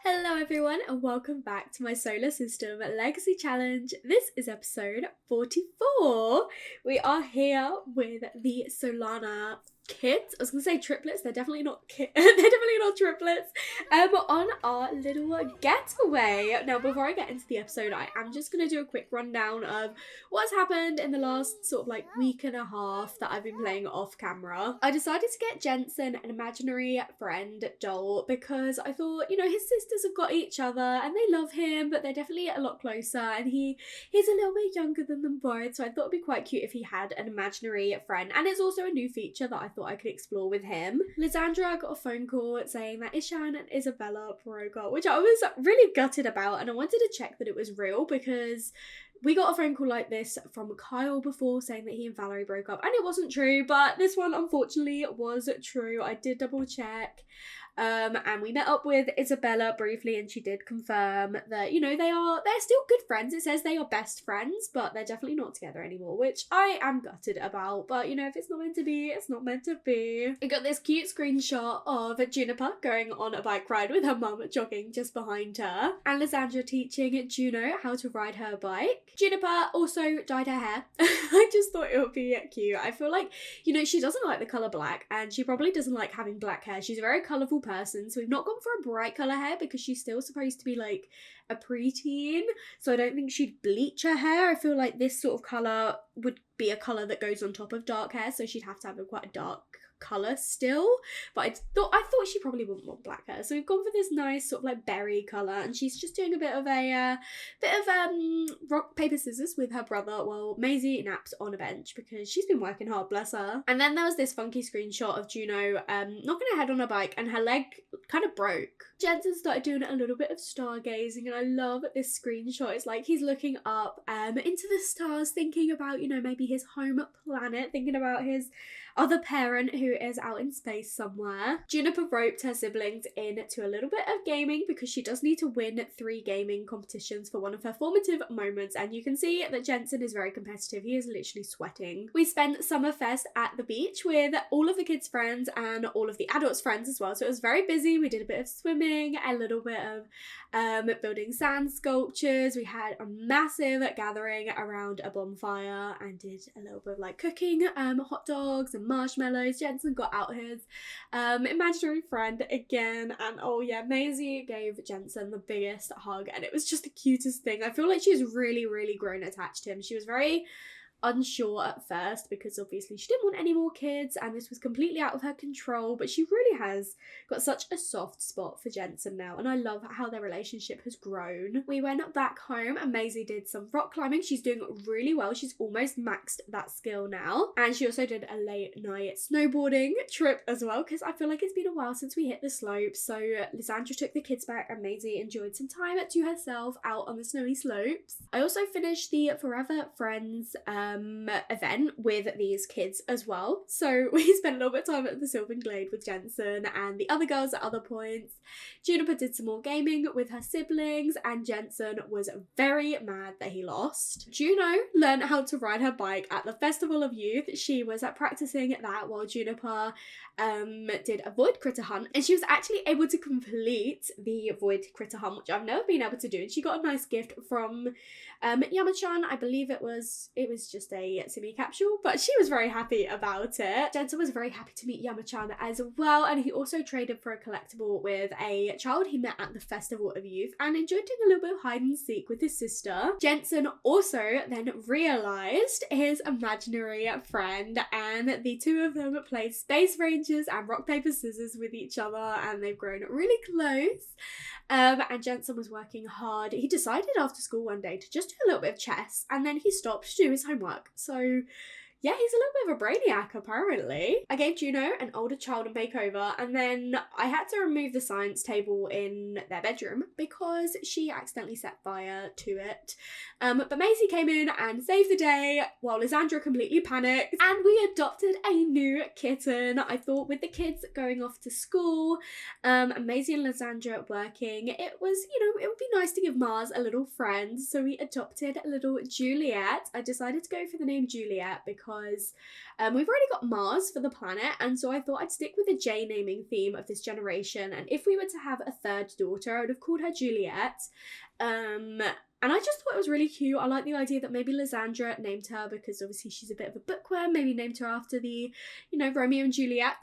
Hello everyone and welcome back to my Solar System Legacy Challenge. This is episode 44. We are here with the Solana kids. I was gonna say triplets, they're definitely not they're definitely not triplets. On our little getaway. Now before I get into the episode, I am just gonna do a quick rundown of what's happened in the last sort of like week and a half that I've been playing off camera. I decided to get Jensen an imaginary friend doll because I thought, you know, his sisters have got each other and they love him, but they're definitely a lot closer, and he's a little bit younger than them both, so I thought it'd be quite cute if he had an imaginary friend. And it's also a new feature that I thought I could explore with him. Lysandra got a phone call saying that Ishan and Isabella broke up, which I was really gutted about, and I wanted to check that it was real because we got a phone call like this from Kyle before saying that he and Valerie broke up, and it wasn't true, but this one unfortunately was true. I did double check. And we met up with Isabella briefly, and she did confirm that, you know, they're still good friends. It says they are best friends, but they're definitely not together anymore, which I am gutted about. But, you know, if it's not meant to be, it's not meant to be. I got this cute screenshot of Juniper going on a bike ride with her mum jogging just behind her, and Lysandra teaching Juno how to ride her bike. Juniper also dyed her hair. I just thought it would be cute. I feel like, you know, she doesn't like the colour black, and she probably doesn't like having black hair. She's a very colourful person, so we've not gone for a bright colour hair because she's still supposed to be like a preteen, so I don't think she'd bleach her hair. I feel like this sort of colour would be a colour that goes on top of dark hair, so she'd have to have quite a dark colour still, but I thought she probably wouldn't want black hair, so we've gone for this nice sort of like berry colour, and she's just doing a bit of rock paper scissors with her brother while Maisie naps on a bench because she's been working hard, bless her. And then there was this funky screenshot of Juno knocking her head on her bike and her leg kind of broke. Jensen started doing a little bit of stargazing, and I love this screenshot. It's like he's looking up into the stars, thinking about, you know, maybe his home planet, thinking about his other parent who is out in space somewhere. Juniper roped her siblings into a little bit of gaming because she does need to win 3 gaming competitions for one of her formative moments, and you can see that Jensen is very competitive. He is literally sweating. We spent Summerfest at the beach with all of the kids' friends and all of the adults' friends as well, so it was very busy. We did a bit of swimming, a little bit of building sand sculptures. We had a massive gathering around a bonfire and did a little bit of like cooking hot dogs and marshmallows. Jensen got out his imaginary friend again, and oh yeah, Maisie gave Jensen the biggest hug, and it was just the cutest thing. I feel like she's really grown attached to him. She was very unsure at first because obviously she didn't want any more kids and this was completely out of her control, but she really has got such a soft spot for Jensen now, and I love how their relationship has grown. We went back home and Maisie did some rock climbing. She's doing really well. She's almost maxed that skill now, and she also did a late night snowboarding trip as well because I feel like it's been a while since we hit the slopes. So Lysandra took the kids back and Maisie enjoyed some time to herself out on the snowy slopes. I also finished the Forever Friends event with these kids as well, so we spent a little bit of time at the Sylvan Glade with Jensen and the other girls at other points. Juniper did some more gaming with her siblings, and Jensen was very mad that he lost. Juno learned how to ride her bike at the Festival of Youth. She was practicing that while Juniper did a void critter hunt, and she was actually able to complete the void critter hunt, which I've never been able to do, and she got a nice gift from Yamachan. I believe it was just a simi capsule, but she was very happy about it. Jensen was very happy to meet Yamachan as well, and he also traded for a collectible with a child he met at the Festival of Youth and enjoyed doing a little bit of hide and seek with his sister. Jensen also then realised his imaginary friend, and the two of them played Space Rangers and rock paper scissors with each other, and they've grown really close. And Jensen was working hard. He decided after school one day to just do a little bit of chess, and then he stopped to do his homework. So yeah, he's a little bit of a brainiac apparently. I gave Juno an older child a makeover, and then I had to remove the science table in their bedroom because she accidentally set fire to it. But Maisie came in and saved the day while Lysandra completely panicked, and we adopted a new kitten. I thought with the kids going off to school, and Maisie and Lysandra working, it was, you know, it would be nice to give Mars a little friend, so we adopted little Juliet. I decided to go for the name Juliet because because we've already got Mars for the planet, and so I thought I'd stick with the J naming theme of this generation, and if we were to have a third daughter, I would have called her Juliet. And I just thought it was really cute. I like the idea that maybe Lysandra named her because obviously she's a bit of a bookworm, maybe named her after the, Romeo and Juliet.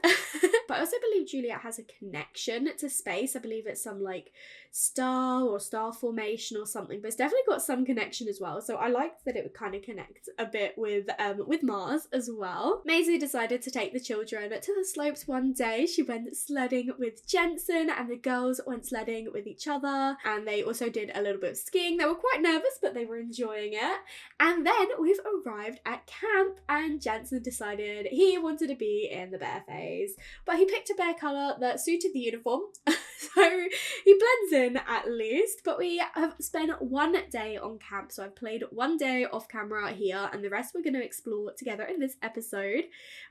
But I also believe Juliet has a connection to space. I believe it's some like star or star formation or something, but it's definitely got some connection as well. So I liked that it would kind of connect a bit with Mars as well. Maisie decided to take the children to the slopes one day. She went sledding with Jensen and the girls went sledding with each other, and they also did a little bit of skiing. They were quite nervous, but they were enjoying it. And then we've arrived at camp, and Jensen decided he wanted to be in the bear phase, but he picked a bear colour that suited the uniform. So he blends in at least. But we have spent one day on camp, so I've played one day off camera here, and the rest we're going to explore together in this episode.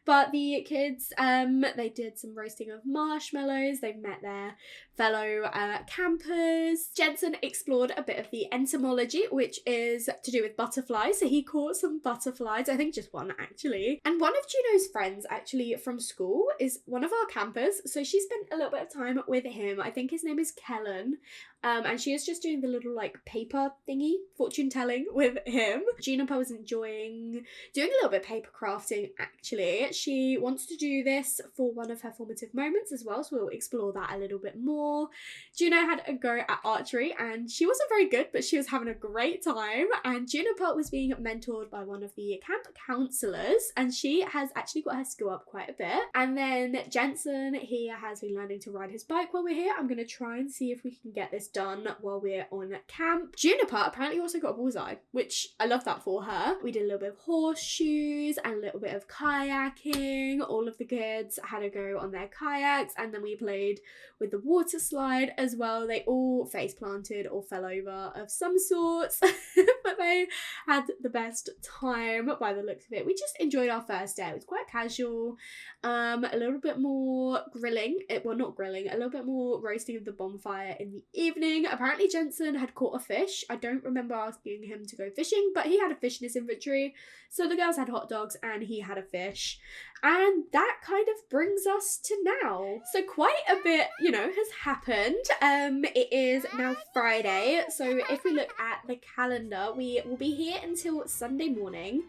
But the kids, they did some roasting of marshmallows. They've met their fellow campers. Jensen explored a bit of the entomology, which is to do with butterflies. So he caught some butterflies, I think just one actually. And one of Juno's friends actually from school is one of our campers. So she spent a little bit of time with him. I think his name is Kellen. And she is just doing the little like paper thingy, fortune telling with him. Juniper was enjoying doing a little bit of paper crafting actually. She wants to do this for one of her formative moments as well, so we'll explore that a little bit more. Juno had a go at archery and she wasn't very good, but she was having a great time. And Juniper was being mentored by one of the camp counselors, and she has actually got her skill up quite a bit. And then Jensen, he has been learning to ride his bike while we're here. I'm going to try and see if we can get this done while we're on camp. Juniper apparently also got a bullseye, which I love that for her. We did a little bit of horseshoes and a little bit of kayaking. All of the kids had a go on their kayaks, and then we played with the water slide as well. They all face planted or fell over of some sorts, but they had the best time by the looks of it. We just enjoyed our first day. It was quite casual, a little bit more grilling, a little bit more roasting of the bonfire in the evening. Apparently Jensen had caught a fish. I don't remember asking him to go fishing, but he had a fish in his inventory. So the girls had hot dogs and he had a fish. And that kind of brings us to now. So quite a bit, has happened. It is now Friday. So if we look at the calendar, we will be here until Sunday morning.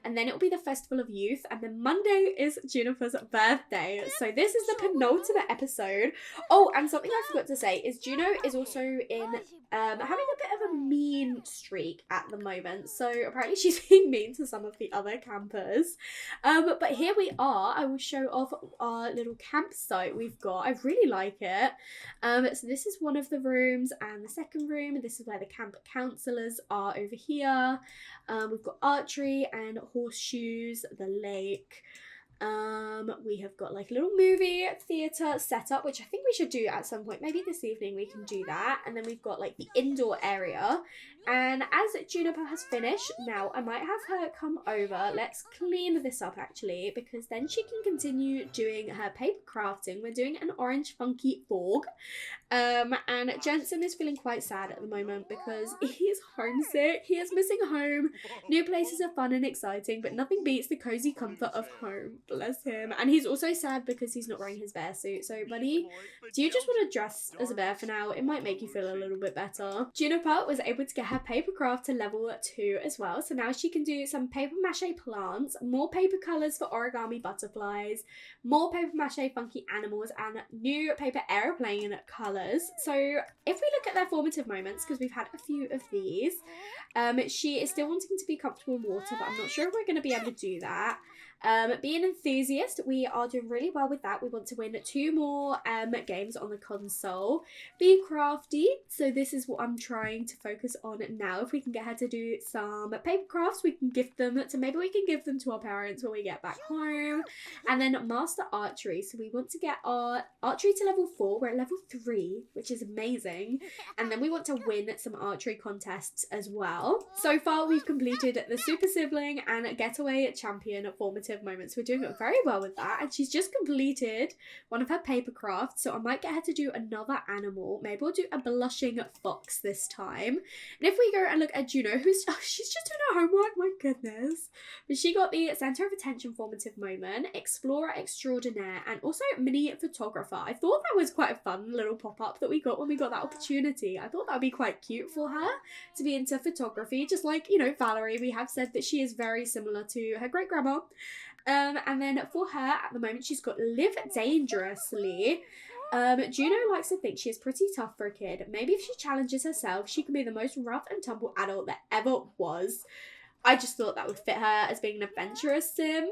And then it will be the Festival of Youth, and then Monday is Juniper's birthday. So this is the penultimate episode. Oh, and something I forgot to say is Juno is also in having a bit of a mean streak at the moment. So apparently she's being mean to some of the other campers. But here we are. I will show off our little campsite we've got. I really like it. So this is one of the rooms, and the second room. This is where the camp counselors are over here. We've got archery and horseshoes, the lake. We have got like a little movie theatre set up, which I think we should do at some point. Maybe this evening we can do that. And then we've got like the indoor area. And as Juniper has finished, now I might have her come over. Let's clean this up actually, because then she can continue doing her paper crafting. We're doing an orange funky fog. And Jensen is feeling quite sad at the moment because he is homesick. He is missing home. New places are fun and exciting, but nothing beats the cozy comfort of home. Bless him. And he's also sad because he's not wearing his bear suit. So, buddy, do you just want to dress as a bear for now? It might make you feel a little bit better. Juniper was able to get her paper craft to level 2 as well. So now she can do some paper mache plants, more paper colours for origami butterflies, more paper mache funky animals, and new paper aeroplane colours. So if we look at their formative moments, because we've had a few of these, she is still wanting to be comfortable in water, but I'm not sure if we're going to be able to do that. Be an enthusiast, we are doing really well with that. We want to win 2 more games on the console. Be crafty, so this is what I'm trying to focus on now. If we can get her to do some paper crafts, we can gift them to, maybe we can give them to our parents when we get back home. And then master archery, so we want to get our archery to level 4. We're at level 3, which is amazing. And then we want to win some archery contests as well. So far we've completed the super sibling and getaway champion formative formative moments. We're doing very well with that. And she's just completed one of her paper crafts. So I might get her to do another animal. Maybe we'll do a blushing fox this time. And if we go and look at Juno, she's just doing her homework, my goodness. But she got the Centre of Attention formative moment, Explorer Extraordinaire, and also Mini Photographer. I thought that was quite a fun little pop-up that we got when we got that opportunity. I thought that would be quite cute for her to be into photography, just like, you know, Valerie. We have said that she is very similar to her great-grandma. And then for her, at the moment, she's got Live Dangerously. Juno likes to think she is pretty tough for a kid. Maybe if she challenges herself, she can be the most rough and tumble adult that ever was. I just thought that would fit her as being an adventurous sim.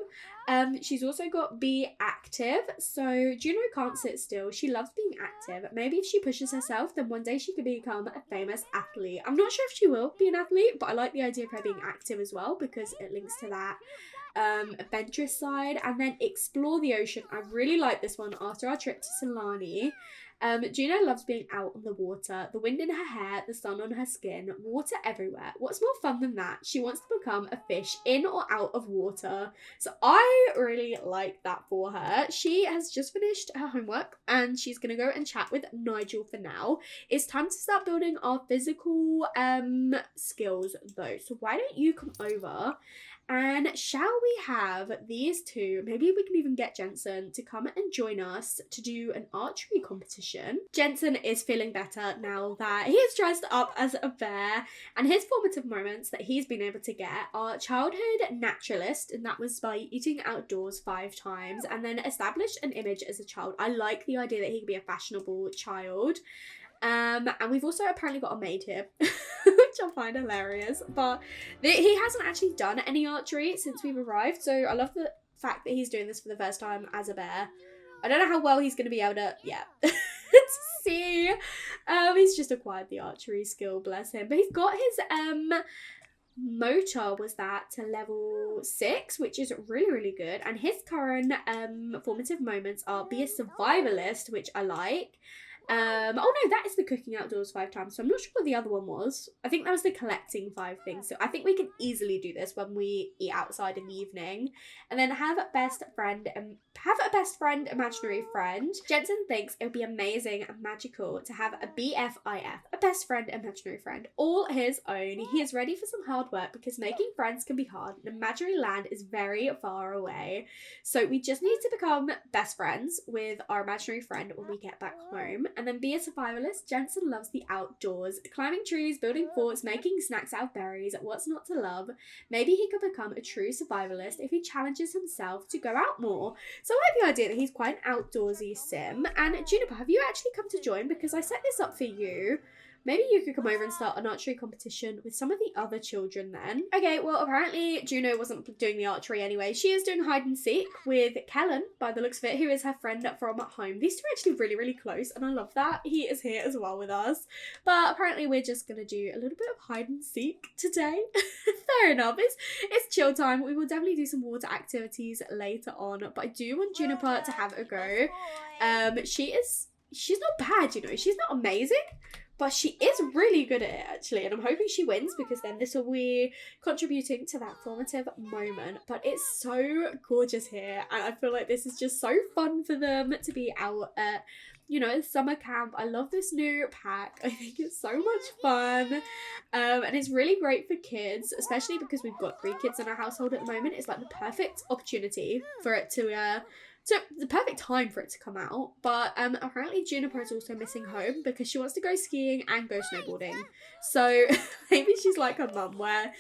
She's also got Be Active. So Juno can't sit still. She loves being active. Maybe if she pushes herself, then one day she could become a famous athlete. I'm not sure if she will be an athlete, but I like the idea of her being active as well because it links to that adventurous side. And then Explore the Ocean. I really like this one after our trip to Solana. Juno loves being out on the water, the wind in her hair, the sun on her skin, water everywhere. What's more fun than that? She wants to become a fish in or out of water. So I really like that for her. She has just finished her homework and she's going to go and chat with Nigel for now. It's time to start building our physical skills though. So why don't you come over? And shall we have these two, maybe we can even get Jensen to come and join us to do an archery competition. Jensen is feeling better now that he is dressed up as a bear, and his formative moments that he's been able to get are childhood naturalist, and that was by eating outdoors 5 times, and then established an image as a child. I like the idea that he can be a fashionable child. And we've also apparently got a maid here, which I find hilarious. But he hasn't actually done any archery since we've arrived. So I love the fact that he's doing this for the first time as a bear. I don't know how well he's going to be able to, to see. He's just acquired the archery skill, bless him. But he's got his motor was that to level 6, which is really, really good. And his current formative moments are be a survivalist, which I like. Oh no, that is the cooking outdoors 5 times, so I'm not sure what the other one was. I think that was the collecting 5 things, so I think we can easily do this when we eat outside in the evening. And then have a best friend, imaginary friend. Jensen thinks it would be amazing and magical to have a BFIF, a best friend, imaginary friend, all his own. He is ready for some hard work because making friends can be hard, and imaginary land is very far away. So we just need to become best friends with our imaginary friend when we get back home. And then be a survivalist. Jensen loves the outdoors, climbing trees, building forts, making snacks out of berries. What's not to love? Maybe he could become a true survivalist if he challenges himself to go out more. So I like the idea that he's quite an outdoorsy sim. And Juniper, have you actually come to join? Because I set this up for you. Maybe you could come over and start an archery competition with some of the other children then. Okay, well, apparently Juno wasn't doing the archery anyway. She is doing hide and seek with Kellen, by the looks of it, who is her friend from home. These two are actually really, really close, and I love that. He is here as well with us. But apparently we're just going to do a little bit of hide and seek today. Fair enough. It's chill time. We will definitely do some water activities later on. But I do want Juniper to have a go. She's not bad, you know. She's not amazing. But she is really good at it, actually, and I'm hoping she wins because then this will be contributing to that formative moment. But it's so gorgeous here, and I feel like this is just so fun for them to be out at, you know, summer camp. I love this new pack. I think it's so much fun, and it's really great for kids, especially because we've got 3 kids in our household at the moment. It's like the perfect opportunity for it to so the perfect time for it to come out. But apparently Juniper is also missing home because she wants to go skiing and go snowboarding. So maybe she's like her mum, where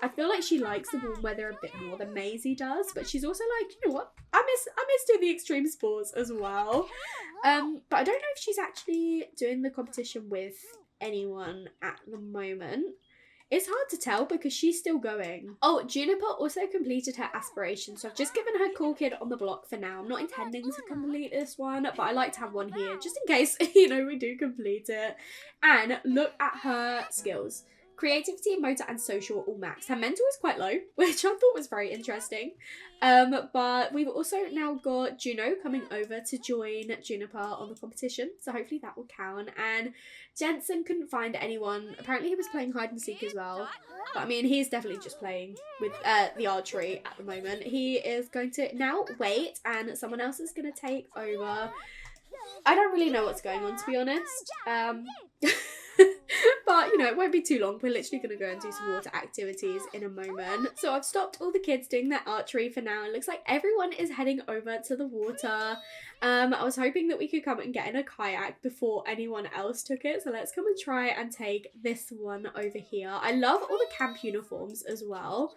I feel like she likes the warm weather a bit more than Maisie does, but she's also like, you know what, I miss doing the extreme sports as well. But I don't know if she's actually doing the competition with anyone at the moment. It's hard to tell because she's still going. Oh, Juniper also completed her aspiration, so I've just given her cool kid on the block for now. I'm not intending to complete this one, but I like to have one here just in case, you know, we do complete it. And look at her skills. Creativity, motor, and social all max. Her mental is quite low, which I thought was very interesting. But we've also now got Juno coming over to join Juniper on the competition, so hopefully that will count. And Jensen couldn't find anyone. Apparently he was playing hide and seek as well. But I mean, he's definitely just playing with the archery at the moment. He is going to now wait, and someone else is going to take over. I don't really know what's going on, to be honest. But, you know, it won't be too long. We're literally going to go and do some water activities in a moment. So I've stopped all the kids doing their archery for now. It looks like everyone is heading over to the water. I was hoping that we could come and get in a kayak before anyone else took it. So let's come and try and take this one over here. I love all the camp uniforms as well.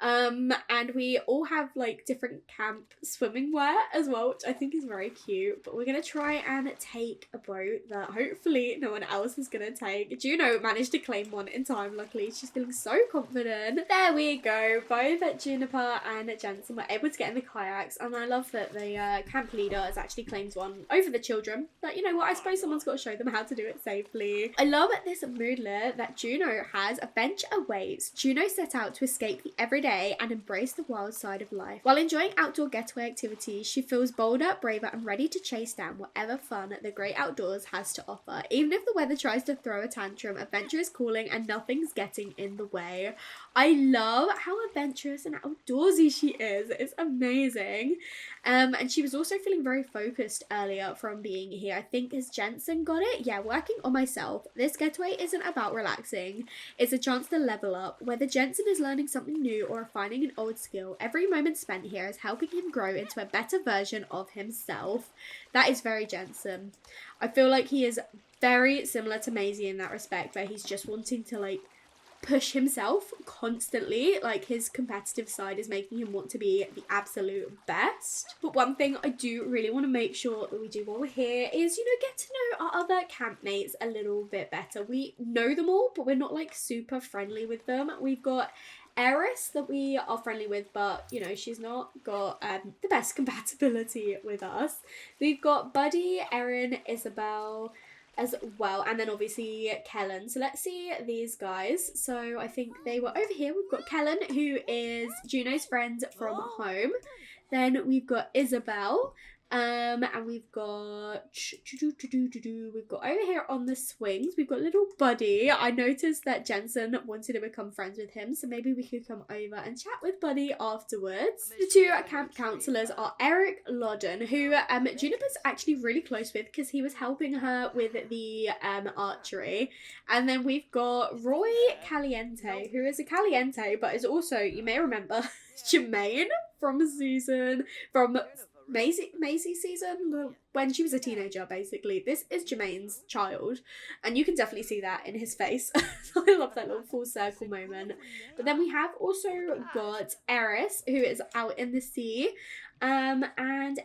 And we all have like different camp swimming wear as well, which I think is very cute. But we're gonna try and take a boat that hopefully no one else is gonna take. Juno managed to claim one in time, luckily. She's feeling so confident. There we go. Both Juniper and Jensen were able to get in the kayaks, and I love that the camp leader has actually claimed one over the children. But you know what, I suppose someone's got to show them how to do it safely. I love this moodlet that Juno has. A bench awaits. Juno set out to escape the everyday and embrace the wild side of life. While enjoying outdoor getaway activities, she feels bolder, braver, and ready to chase down whatever fun the great outdoors has to offer. Even if the weather tries to throw a tantrum, adventure is calling and nothing's getting in the way. I love how adventurous and outdoorsy she is. It's amazing. And she was also feeling very focused earlier from being here. I think as Jensen got it, yeah, working on myself. This getaway isn't about relaxing. It's a chance to level up. Whether Jensen is learning something new or refining an old skill, every moment spent here is helping him grow into a better version of himself. That is very Jensen. I feel like he is very similar to Maisie in that respect, where he's just wanting to like push himself constantly. Like his competitive side is making him want to be the absolute best. But one thing I do really want to make sure that we do while we're here is, you know, get to know our other campmates a little bit better. We know them all, but we're not like super friendly with them. We've got Eris that we are friendly with, but you know, she's not got the best compatibility with us. We've got Buddy, Erin, Isabel as well, and then obviously Kellen. So let's see these guys. So I think they were over here. We've got Kellen, who is Juno's friend from home. Then we've got Isabel. And we've got over here on the swings, we've got little Buddy. I noticed that Jensen wanted to become friends with him, so maybe we could come over and chat with Buddy afterwards. The two camp counselors are Eric Loudon, who Juniper's actually really close with because he was helping her with the archery. And then we've got Roy Caliente, who is a Caliente, but is also, you may remember, Jermaine from Maisie season, when she was a teenager, basically. This is Jermaine's child, and you can definitely see that in his face. I love that little full circle moment. But then we have also got Eris, who is out in the sea, and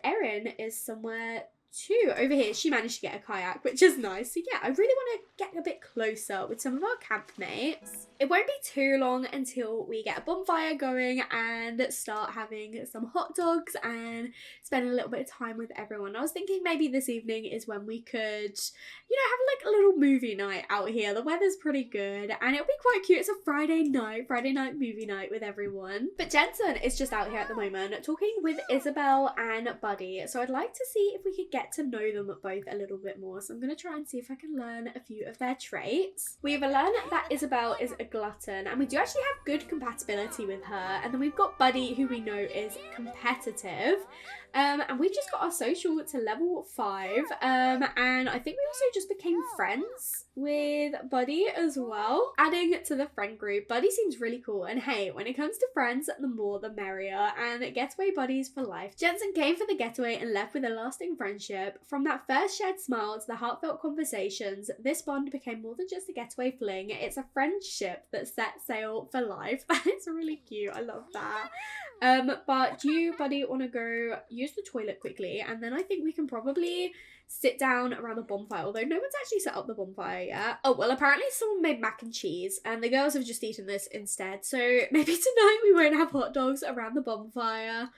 Erin is somewhere too. Over here, she managed to get a kayak, which is nice. So yeah, I really want to get a bit closer with some of our campmates. It won't be too long until we get a bonfire going and start having some hot dogs and spend a little bit of time with everyone. I was thinking maybe this evening is when we could, you know, have like a little movie night out here. The weather's pretty good and it'll be quite cute. It's a Friday night movie night with everyone. But Jensen is just out here at the moment talking with Isabel and Buddy. So I'd like to see if we could get to know them both a little bit more. So I'm going to try and see if I can learn a few of their traits. We've learned that Isabel is a glutton, and we do actually have good compatibility with her. And then we've got Buddy, who we know is competitive. And we just got our social to level 5. And I think we also just became friends with Buddy as well. Adding to the friend group, Buddy seems really cool. And hey, when it comes to friends, the more the merrier. And getaway buddies for life. Jensen came for the getaway and left with a lasting friendship. From that first shared smile to the heartfelt conversations, this bond became more than just a getaway fling. It's a friendship that set sail for life. It's really cute. I love that. But do you, Buddy, want to go use the toilet quickly? And then I think we can probably sit down around the bonfire, although no one's actually set up the bonfire yet. Oh, well, apparently someone made mac and cheese, and the girls have just eaten this instead, so maybe tonight we won't have hot dogs around the bonfire.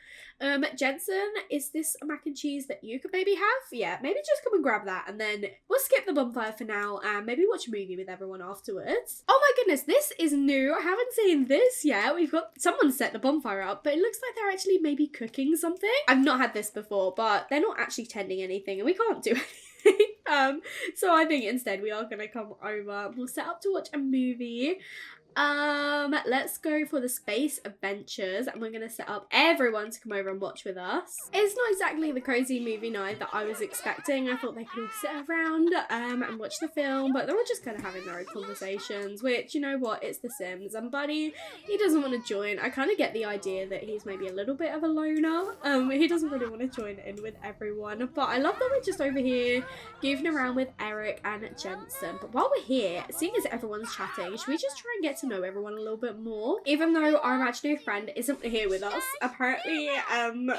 Jensen, is this a mac and cheese that you could maybe have? Yeah, maybe just come and grab that, and then we'll skip the bonfire for now, and maybe watch a movie with everyone afterwards. Oh my goodness, this is new. I haven't seen this yet. We've got someone set the bonfire up, but it looks like they're actually maybe cooking something. I've not had this before, but they're not actually tending anything, and we can't do anything. So I think instead we are gonna come over. We'll set up to watch a movie. Let's go for the space adventures, and we're gonna set up everyone to come over and watch with us. It's not exactly the crazy movie night that I was expecting. I thought they could all sit around and watch the film, but they're all just kind of having their own conversations, which, you know what, it's The Sims, and Buddy, he doesn't want to join. I kind of get the idea that he's maybe a little bit of a loner. He doesn't really want to join in with everyone, but I love that we're just over here goofing around with Eric and Jensen. But while we're here, seeing as everyone's chatting, should we just try and get to know everyone a little bit more? Even though our imaginary friend isn't here with us, apparently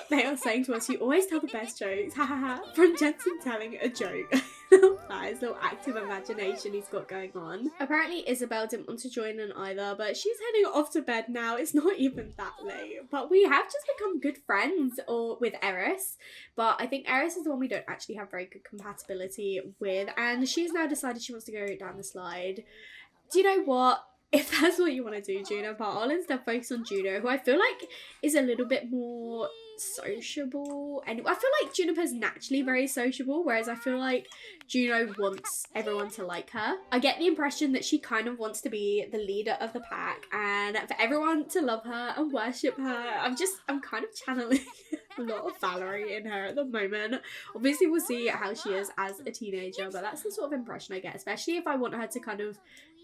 they are saying to us, you always tell the best jokes, hahaha, from Jensen telling a joke. That is little active imagination he's got going on. Apparently Isabel didn't want to join in either, but she's heading off to bed now. It's not even that late, but we have just become good friends with Eris, but I think Eris is the one we don't actually have very good compatibility with, and she's now decided she wants to go down the slide. Do you know what? If that's what you want to do, Juno, but I'll instead focus on Juno, who I feel like is a little bit more sociable. And I feel like Juniper's naturally very sociable, whereas I feel like Juno wants everyone to like her. I get the impression that she kind of wants to be the leader of the pack and for everyone to love her and worship her. I'm kind of channeling a lot of Valerie in her at the moment. Obviously we'll see how she is as a teenager, but that's the sort of impression I get, especially if I want her to kind of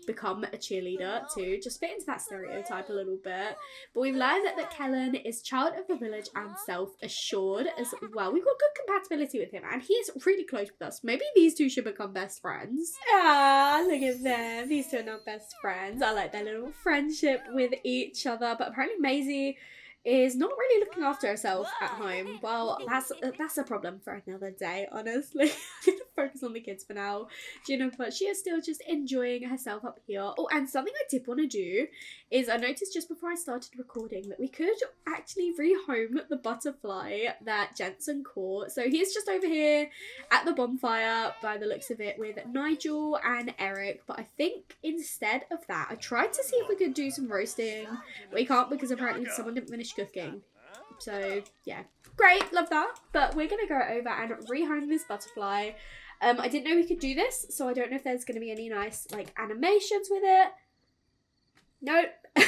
become a cheerleader too, just fit into that stereotype a little bit. But we've learned that Kellen is child of the village and self-assured as well. We've got good compatibility with him, and he is really close with us. Maybe these two should become best friends. Ah, look at them, these two are now best friends. I like their little friendship with each other. But apparently Maisie is not really looking after herself at home. Well, that's a problem for another day, honestly. I'm gonna focus on the kids for now, but she is still just enjoying herself up here. Oh, and something I did want to do is I noticed just before I started recording that we could actually rehome the butterfly that Jensen caught. So he's just over here at the bonfire by the looks of it with Nigel and Eric, but I think instead of that I tried to see if we could do some roasting, but we can't because apparently someone didn't finish cooking. So yeah, great, love that. But we're gonna go over and rehome this butterfly. I didn't know we could do this, so I don't know if there's gonna be any nice like animations with it. Nope. I'm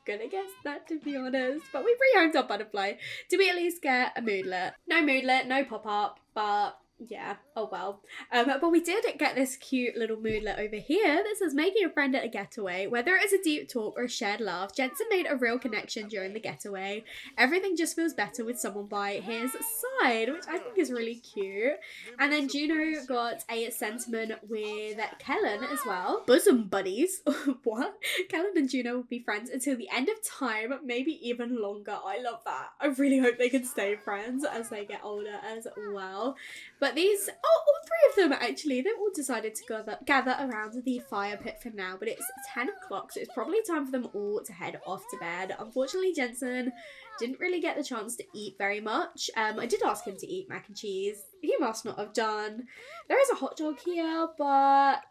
gonna guess that, to be honest. But we've rehomed our butterfly. Did we at least get a moodlet? No moodlet, no pop-up, but yeah, oh well. But we did get this cute little moodlet over here that says making a friend at a getaway. Whether it is a deep talk or a shared laugh, Jensen made a real connection during the getaway. Everything just feels better with someone by his side, which I think is really cute. And then Juno got a sentiment with Kellen as well. Bosom buddies. What? Kellen and Juno will be friends until the end of time, maybe even longer. I love that. I really hope they can stay friends as they get older as well. But these, all three of them actually, they've all decided to gather around the fire pit for now, but it's 10 o'clock, so it's probably time for them all to head off to bed. Unfortunately, Jensen didn't really get the chance to eat very much. I did ask him to eat mac and cheese. He must not have done. There is a hot dog here, but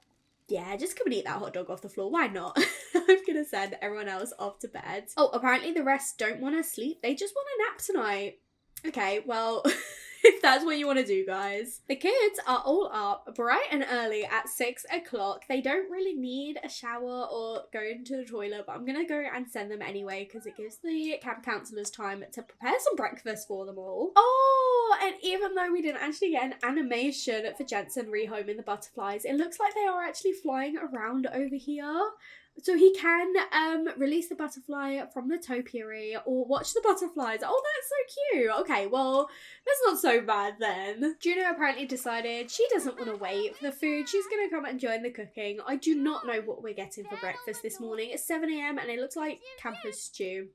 yeah, just come and eat that hot dog off the floor. Why not? I'm gonna send everyone else off to bed. Oh, apparently the rest don't want to sleep. They just want a nap tonight. Okay, well, if that's what you want to do, guys. The kids are all up bright and early at 6 o'clock. They don't really need a shower or go into the toilet, but I'm going to go and send them anyway because it gives the camp counselors time to prepare some breakfast for them all. Oh, and even though we didn't actually get an animation for Jensen rehoming the butterflies, it looks like they are actually flying around over here. So he can release the butterfly from the topiary or watch the butterflies. Oh, that's so cute. Okay, well, that's not so bad then. Juno apparently decided she doesn't want to wait for the food. She's going to come and join the cooking. I do not know what we're getting for breakfast this morning. It's 7 a.m. and it looks like campus stew.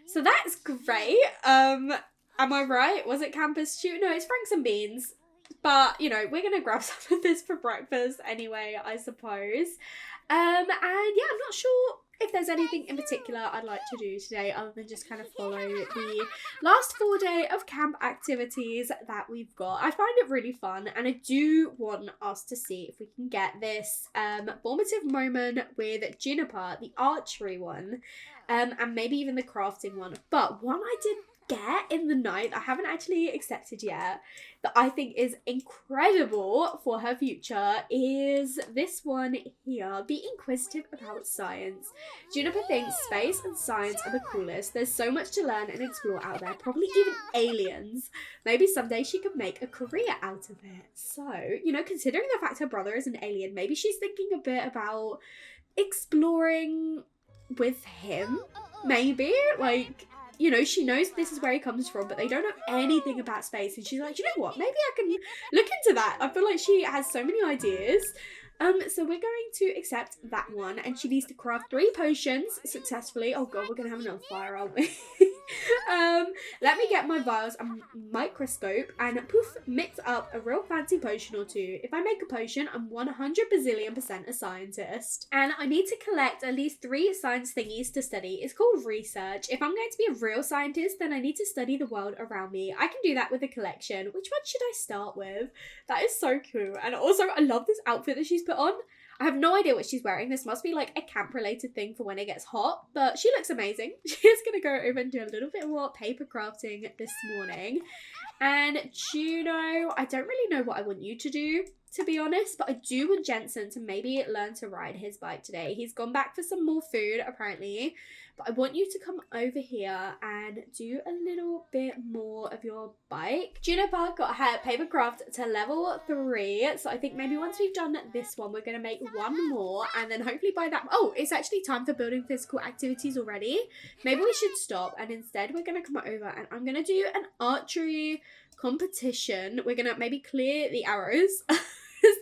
So that's great. Am I right? Was it campus stew? No, it's Franks and beans. But, you know, we're going to grab some of this for breakfast anyway, I suppose. And yeah, I'm not sure if there's anything in particular I'd like to do today other than just kind of follow the last 4 day of camp activities that we've got. I find it really fun, and I do want us to see if we can get this formative moment with Juniper, the archery one, and maybe even the crafting one. But one I did get in the night, I haven't actually accepted yet, that I think is incredible for her future is this one here. Be inquisitive about science. Juniper thinks space and science are the coolest. There's so much to learn and explore out there, probably even aliens. Maybe someday she could make a career out of it. So, you know, considering the fact her brother is an alien, maybe she's thinking a bit about exploring with him, maybe, like, you know, she knows this is where he comes from, but they don't know anything about space. And she's like, you know what? Maybe I can look into that. I feel like she has so many ideas. So we're going to accept that one. And she needs to craft 3 potions successfully. Oh God, we're going to have another fire, aren't we? Let me get my vials and microscope and poof, mix up a real fancy potion or 2. If I make a potion, I'm 100% a scientist. And I need to collect at least 3 science thingies to study. It's called research. If I'm going to be a real scientist, then I need to study the world around me. I can do that with a collection. Which one should I start with? That is so cute. And also, I love this outfit that she's put on. I have no idea what she's wearing. This must be like a camp related thing for when it gets hot, but she looks amazing. She's going to go over and do a little bit more paper crafting this morning. And Juno, I don't really know what I want you to do, to be honest, but I do want Jensen to maybe learn to ride his bike today. He's gone back for some more food, apparently, but I want you to come over here and do a little bit more of your bike. Juniper got her paper craft to level 3, so I think maybe once we've done this one, we're going to make one more, and then hopefully by that... Oh, it's actually time for building physical activities already. Maybe we should stop, and instead we're going to come over, and I'm going to do an archery competition. We're going to maybe clear the arrows.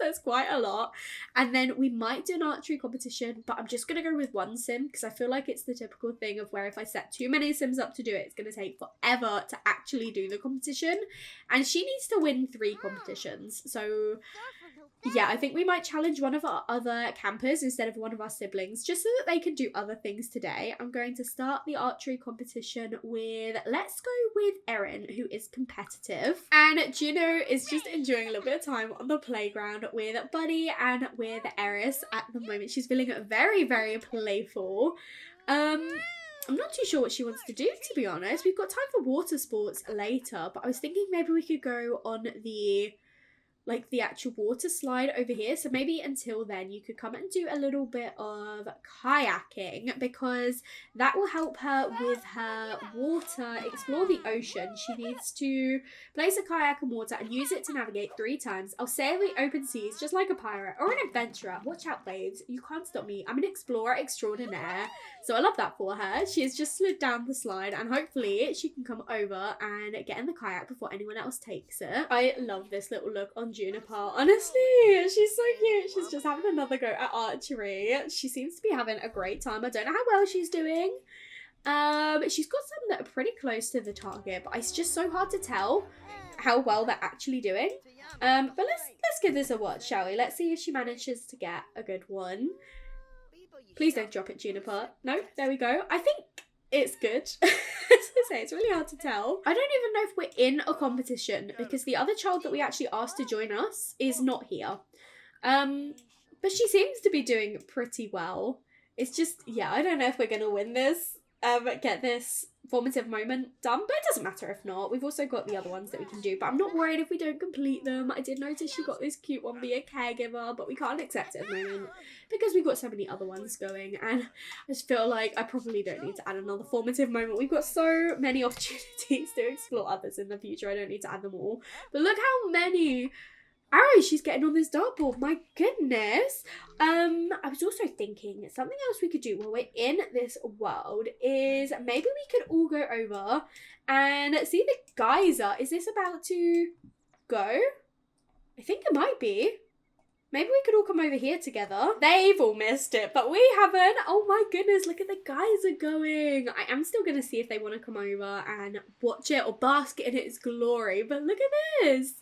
There's quite a lot, and then we might do an archery competition, but I'm just gonna go with 1 sim because I feel like it's the typical thing of where if I set too many sims up to do it, it's gonna take forever to actually do the competition, and she needs to win 3 competitions. So yeah, I think we might challenge one of our other campers instead of one of our siblings, just so that they can do other things today. I'm going to start the archery competition with, let's go with Erin, who is competitive. And Juno is just enjoying a little bit of time on the playground with Buddy and with Eris at the moment. She's feeling very, very playful. I'm not too sure what she wants to do, to be honest. We've got time for water sports later, but I was thinking maybe we could go on the... like the actual water slide over here. So maybe until then you could come and do a little bit of kayaking, because that will help her with her water, explore the ocean. She needs to place a kayak in water and use it to navigate 3 times. I'll sail the open seas just like a pirate or an adventurer. Watch out, babes. You can't stop me. I'm an explorer extraordinaire. So I love that for her. She has just slid down the slide, and hopefully she can come over and get in the kayak before anyone else takes it. I love this little look on Juniper. Honestly, she's so cute. She's just having another go at archery. She seems to be having a great time. I don't know how well she's doing. She's got some that are pretty close to the target, but it's just so hard to tell how well they're actually doing. But let's give this a watch, shall we? Let's see if she manages to get a good one. Please don't drop it, Juniper. No, there we go. I think it's good. As I say, it's really hard to tell. I don't even know if we're in a competition because the other child that we actually asked to join us is not here. But she seems to be doing pretty well. It's just, yeah, I don't know if we're going to win this, get this formative moment done, but it doesn't matter if not. We've also got the other ones that we can do, but I'm not worried if we don't complete them. I did notice she got this cute one, be a caregiver, but we can't accept it at the moment because we've got so many other ones going, and I just feel like I probably don't need to add another formative moment. We've got so many opportunities to explore others in the future. I don't need to add them all, but look how many arrows she's getting on this dartboard. My goodness. I was also thinking something else we could do while we're in this world is maybe we could all go over and see the geyser. Is this about to go? I think it might be. Maybe we could all come over here together. They've all missed it, but we haven't. Oh my goodness, look at the geyser going. I am still going to see if they want to come over and watch it or bask in its glory, but look at this.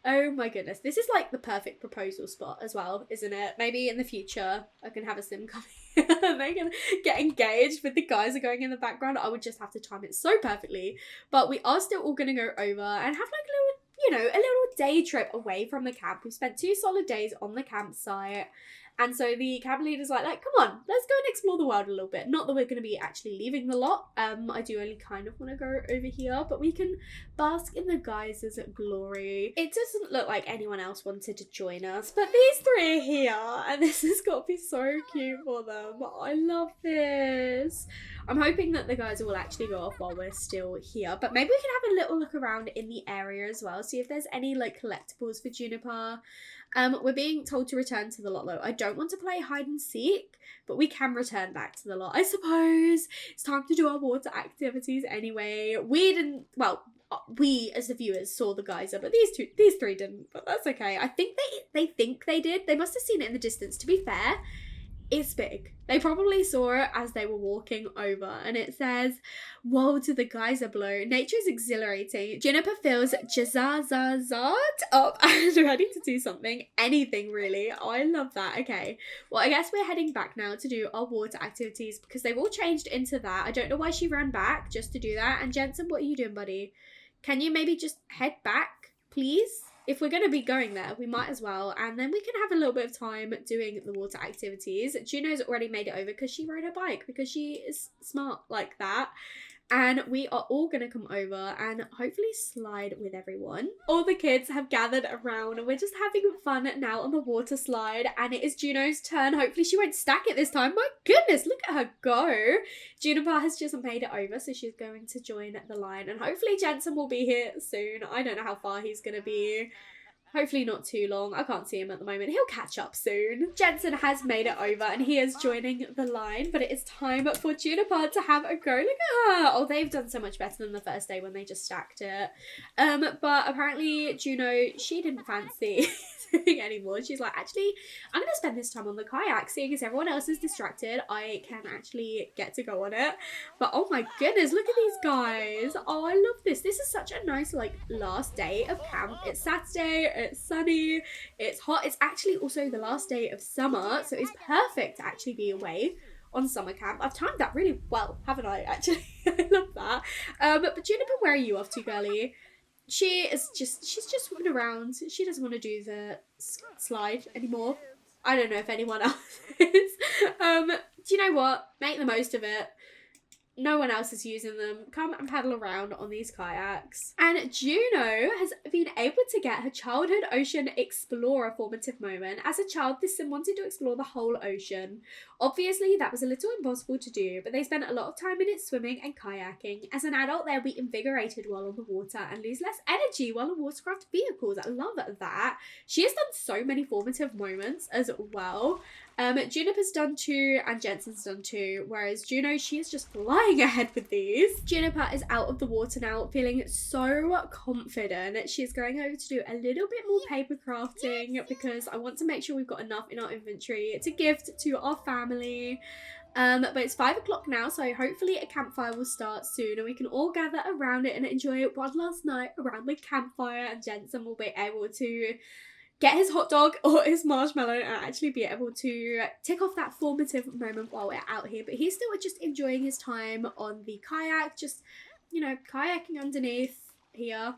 Oh my goodness. This is like the perfect proposal spot as well, isn't it? Maybe in the future I can have a sim coming and they can get engaged with the guys are going in the background. I would just have to time it so perfectly. But we are still all going to go over and have like a little, you know, a little day trip away from the camp. We've spent 2 solid days on the campsite. And so the camp leader's like, come on, let's go and explore the world a little bit. Not that we're going to be actually leaving the lot. I do only kind of want to go over here, but we can bask in the geysers of glory. It doesn't look like anyone else wanted to join us, but these 3 are here, and this has got to be so cute for them. I love this. I'm hoping that the guys will actually go off while we're still here, but maybe we can have a little look around in the area as well, see if there's any like collectibles for Juniper. We're being told to return to the lot though. I don't want to play hide and seek, but we can return back to the lot, I suppose. It's time to do our water activities anyway. We as the viewers saw the geyser, but these 3 didn't, but that's okay. I think they think they did. They must have seen it in the distance. To be fair, it's big. They probably saw it as they were walking over, and it says, "Woe to the geyser below. Nature is exhilarating. Juniper feels jazzazazed up and ready to do something. Anything, really." Oh, I love that. Okay. Well, I guess we're heading back now to do our water activities because they've all changed into that. I don't know why she ran back just to do that. And Jensen, what are you doing, buddy? Can you maybe just head back, please? If we're going to be going there, we might as well. And then we can have a little bit of time doing the water activities. Juno's already made it over because she rode her bike, because she is smart like that. And we are all going to come over and hopefully slide with everyone. All the kids have gathered around and we're just having fun now on the water slide. And it is Juno's turn. Hopefully she won't stack it this time. My goodness, look at her go. Juniper has just made it over, so she's going to join the line. And hopefully Jensen will be here soon. I don't know how far he's going to be. Hopefully not too long. I can't see him at the moment. He'll catch up soon. Jensen has made it over and he is joining the line, but it is time for Juniper to have a go. Look at her. Oh, they've done so much better than the first day when they just stacked it. But apparently Juno, she didn't fancy doing anymore. She's like, actually, I'm going to spend this time on the kayak, seeing as everyone else is distracted. I can actually get to go on it. But oh my goodness, look at these guys. Oh, I love this. This is such a nice like last day of camp. It's Saturday. It's sunny, it's hot. It's actually also the last day of summer, so it's perfect to actually be away on summer camp. I've timed that really well, haven't I, actually? I love that. But Juniper, where are you off to, girlie? She's just walking around. She doesn't want to do the slide anymore. I don't know if anyone else is. Do you know what? Make the most of it. No one else is using them. Come and paddle around on these kayaks. And Juno has been able to get her childhood ocean explorer formative moment. As a child, this sim wanted to explore the whole ocean. Obviously, that was a little impossible to do, but they spent a lot of time in it swimming and kayaking. As an adult, they'll be invigorated while on the water and lose less energy while on watercraft vehicles. I love that. She has done so many formative moments as well. Juniper's done 2 and Jensen's done 2, whereas Juno, she is just flying ahead with these. Juniper is out of the water now, feeling so confident. She's going over to do a little bit more paper crafting because I want to make sure we've got enough in our inventory to gift to our family. But it's 5 o'clock now, so hopefully a campfire will start soon and we can all gather around it and enjoy one last night around the campfire, and Jensen will be able to get his hot dog or his marshmallow and actually be able to tick off that formative moment while we're out here. But he's still just enjoying his time on the kayak, just, you know, kayaking underneath here,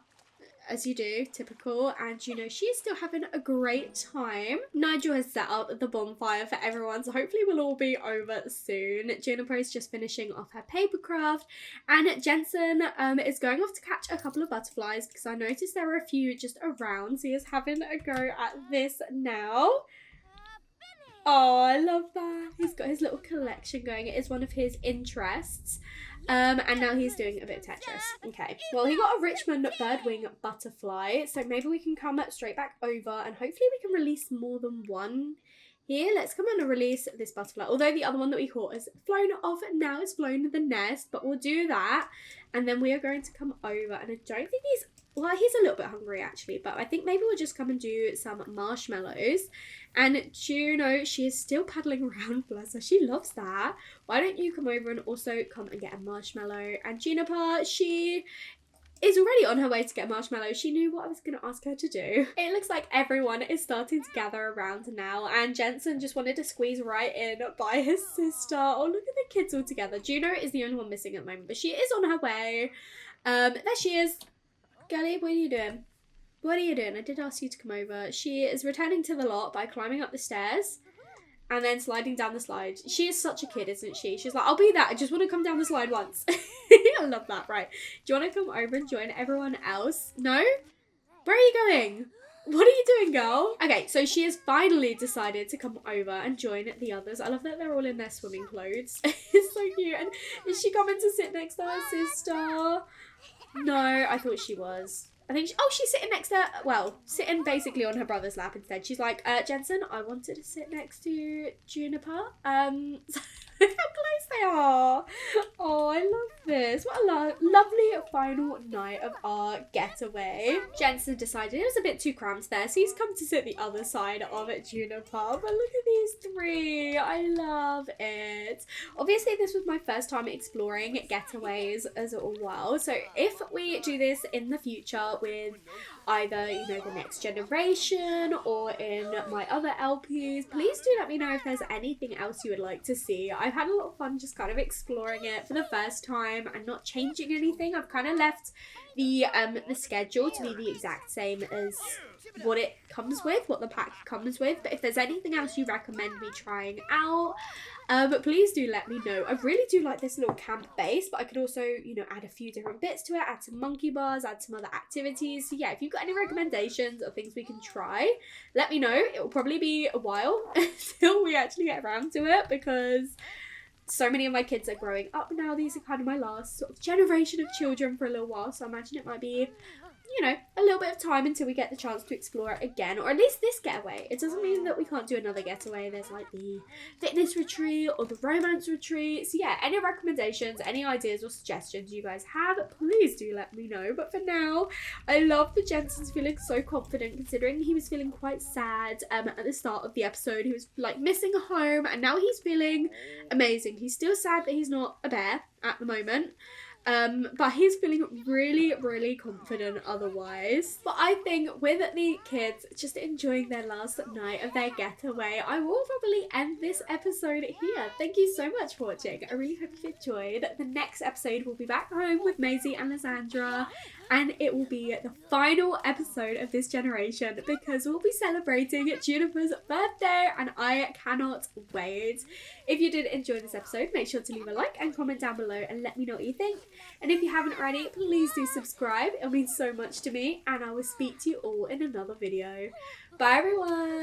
as you do, typical. And you know, she's still having a great time. Nigel has set up the bonfire for everyone, so hopefully we'll all be over soon. Juniper is just finishing off her paper craft, and Jensen is going off to catch a couple of butterflies because I noticed there were a few just around, so he is having a go at this now. Oh, I love that. He's got his little collection going. It is one of his interests. And now he's doing a bit of Tetris. Okay. Well, he got a Richmond birdwing butterfly, so maybe we can come straight back over and hopefully we can release more than one here. Let's come on and release this butterfly. Although the other one that we caught has flown off now. It's flown to the nest, but we'll do that. And then we are going to come over, and I don't think he's... Well, he's a little bit hungry actually, but I think maybe we'll just come and do some marshmallows. And Juno, she is still paddling around, bless her. She loves that. Why don't you come over and also come and get a marshmallow? And Juniper, she is already on her way to get marshmallows. She knew what I was going to ask her to do. It looks like everyone is starting to gather around now, and Jensen just wanted to squeeze right in by his sister. Oh, look at the kids all together. Juno is the only one missing at the moment, but she is on her way. There she is. Girlie, what are you doing? What are you doing? I did ask you to come over. She is returning to the lot by climbing up the stairs and then sliding down the slide. She is such a kid, isn't she? She's like, I'll be that. I just want to come down the slide once. I love that. Right. Do you want to come over and join everyone else? No? Where are you going? What are you doing, girl? Okay, so she has finally decided to come over and join the others. I love that they're all in their swimming clothes. It's so cute. And is she coming to sit next to her sister? No, I thought she was. I think she's sitting next to, well, sitting basically on her brother's lap instead. She's like, Jensen, I wanted to sit next to Juniper. How close they are. Oh, I love this. What a lovely final night of our getaway. Jensen decided it was a bit too cramped there, so he's come to sit the other side of Juniper. But look at these three. I love it. Obviously, this was my first time exploring getaways as well. So if we do this in the future with either, you know, the next generation or in my other LPs, please do let me know if there's anything else you would like to see. I've had a lot of fun just kind of exploring it for the first time and not changing anything. I've kind of left the schedule to be the exact same as what it comes with, what the pack comes with. But if there's anything else you recommend me trying out, please do let me know. I really do like this little camp base, but I could also, you know, add a few different bits to it, add some monkey bars, add some other activities. So yeah, if you've got any recommendations or things we can try, let me know. It will probably be a while until we actually get around to it, because so many of my kids are growing up now. These are kind of my last sort of generation of children for a little while, so I imagine it might be, you know, a little bit of time until we get the chance to explore it again, or at least this getaway. It doesn't mean that we can't do another getaway. There's like the fitness retreat or the romance retreat. So yeah, any recommendations, any ideas or suggestions you guys have, please do let me know. But for now, I love that Jensen's feeling so confident, considering he was feeling quite sad at the start of the episode. He was like missing a home, and now he's feeling amazing. He's still sad that he's not a bear at the moment. But he's feeling really, really confident otherwise. But I think with the kids just enjoying their last night of their getaway, I will probably end this episode here. Thank you so much for watching. I really hope you enjoyed. The next episode will be back home with Maisie and Lysandra, and it will be the final episode of this generation because we'll be celebrating Juniper's birthday, and I cannot wait. If you did enjoy this episode, make sure to leave a like and comment down below and let me know what you think. And if you haven't already, please do subscribe. It means so much to me, and I will speak to you all in another video. Bye everyone!